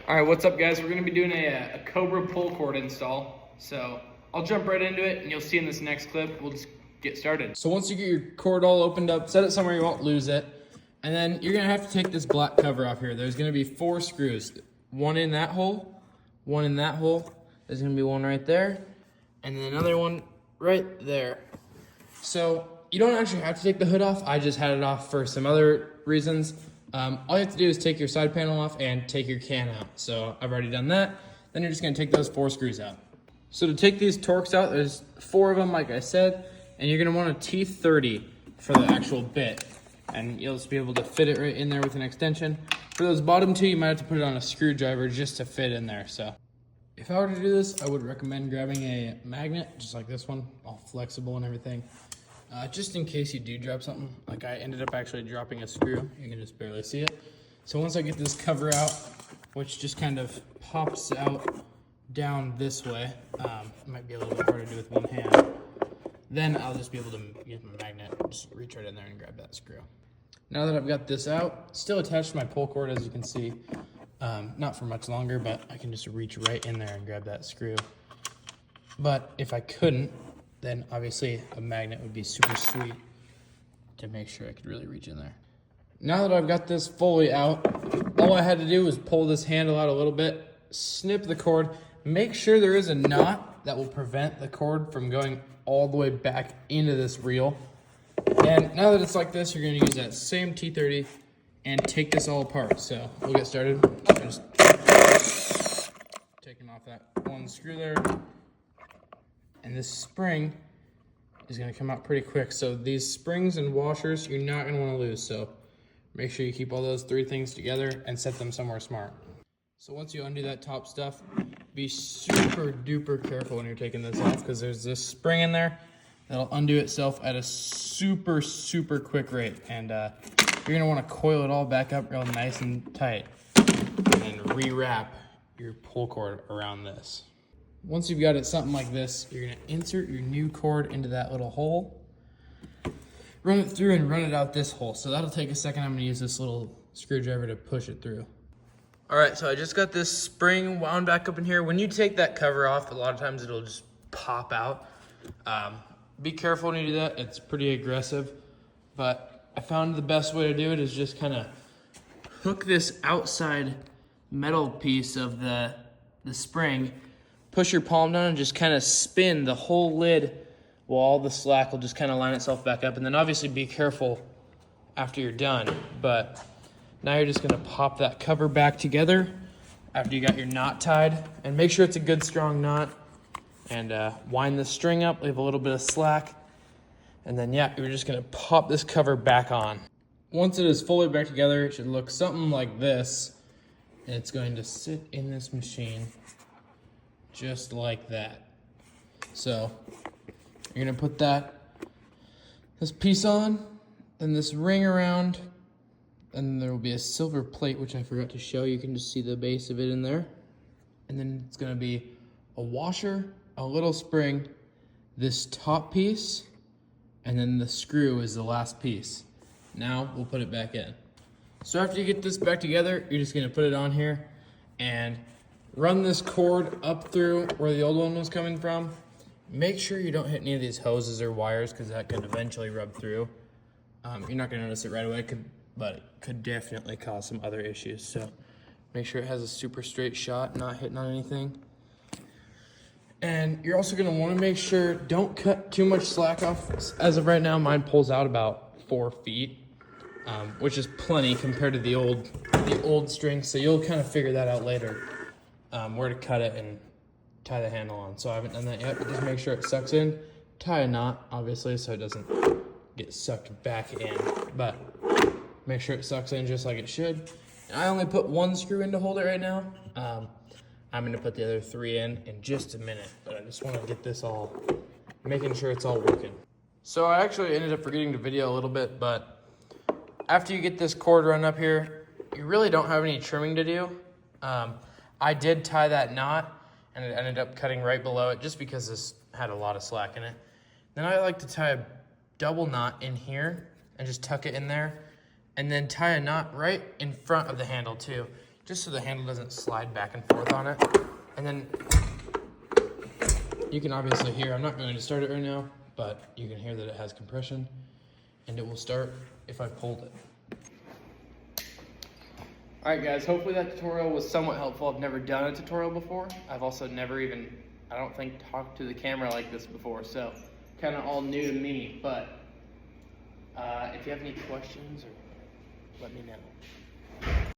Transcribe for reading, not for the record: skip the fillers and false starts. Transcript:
All right, what's up guys? We're gonna be doing a cobra pull cord install. So I'll jump right into it and you'll see in this next clip, we'll just get started. So once you get your cord all opened up, set it somewhere you won't lose it. And then you're gonna have to take this black cover off here. There's gonna be 4 screws. One in that hole, one in that hole. There's gonna be one right there, and then another one right there. So you don't actually have to take the hood off. I just had it off for some other reasons. All you have to do is take your side panel off and take your can out. So I've already done that. Then you're just gonna take those 4 screws out. So to take these Torx out, there's 4 of them, like I said, and you're gonna want a T30 for the actual bit. And you'll just be able to fit it right in there with an extension. For those bottom 2, you might have to put it on a screwdriver just to fit in there. So if I were to do this, I would recommend grabbing a magnet, just like this one, all flexible and everything. Just in case you do drop something. Like I ended up actually dropping a screw. You can just barely see it. So once I get this cover out, which just kind of pops out down this way, it might be a little bit harder to do with one hand, then I'll just be able to use my magnet, just reach right in there and grab that screw. Now that I've got this out, still attached to my pull cord, as you can see. Not for much longer, but I can just reach right in there and grab that screw. But if I couldn't, then obviously a magnet would be super sweet to make sure I could really reach in there. Now that I've got this fully out, all I had to do was pull this handle out a little bit, snip the cord, make sure there is a knot that will prevent the cord from going all the way back into this reel. And now that it's like this, you're gonna use that same T30 and take this all apart. So we'll get started. Just taking off that one screw there. And this spring is gonna come out pretty quick. So these springs and washers, you're not gonna wanna lose. So make sure you keep all those 3 things together and set them somewhere smart. So once you undo that top stuff, be super duper careful when you're taking this off, because there's this spring in there that'll undo itself at a super, super quick rate. And you're gonna wanna coil it all back up real nice and tight and then rewrap your pull cord around this. Once you've got it something like this, you're gonna insert your new cord into that little hole, run it through and run it out this hole. So that'll take a second. I'm gonna use this little screwdriver to push it through. All right, so I just got this spring wound back up in here. When you take that cover off, a lot of times it'll just pop out. Be careful when you do that. It's pretty aggressive, but I found the best way to do it is just kind of hook this outside metal piece of the spring, push your palm down and just kind of spin the whole lid while all the slack will just kind of line itself back up. And then obviously be careful after you're done. But now you're just gonna pop that cover back together after you got your knot tied, and make sure it's a good strong knot. And wind the string up, leave a little bit of slack. And then yeah, you're just gonna pop this cover back on. Once it is fully back together, it should look something like this. And it's going to sit in this machine just like that. So you're gonna put this piece on, then this ring around, and there will be a silver plate, which I forgot to show. You can just see the base of it in there. And then it's gonna be a washer, a little spring, this top piece, and then the screw is the last piece. Now we'll put it back in. So after you get this back together, you're just gonna put it on here and run this cord up through where the old one was coming from. Make sure you don't hit any of these hoses or wires, because that could eventually rub through. You're not gonna notice it right away, but it could definitely cause some other issues. So make sure it has a super straight shot, not hitting on anything. And you're also gonna wanna make sure, don't cut too much slack off. As of right now, mine pulls out about 4 feet, which is plenty compared to the old string. So you'll kind of figure that out later. Where to cut it and tie the handle on. So I haven't done that yet, but just make sure it sucks in. Tie a knot, obviously, so it doesn't get sucked back in, but make sure it sucks in just like it should. And I only put 1 screw in to hold it right now. I'm gonna put the other 3 in just a minute, but I just wanna get this all, making sure it's all working. So I actually ended up forgetting to video a little bit, but after you get this cord run up here, you really don't have any trimming to do. I did tie that knot, and it ended up cutting right below it just because this had a lot of slack in it. Then I like to tie a double knot in here and just tuck it in there, and then tie a knot right in front of the handle too. just so the handle doesn't slide back and forth on it. And then you can obviously hear, I'm not going to start it right now, but you can hear that it has compression, and it will start if I pulled it. All right, guys, hopefully that tutorial was somewhat helpful. I've never done a tutorial before. I've also never even, I don't think, talked to the camera like this before, so kind of all new to me. But if you have any questions, or let me know.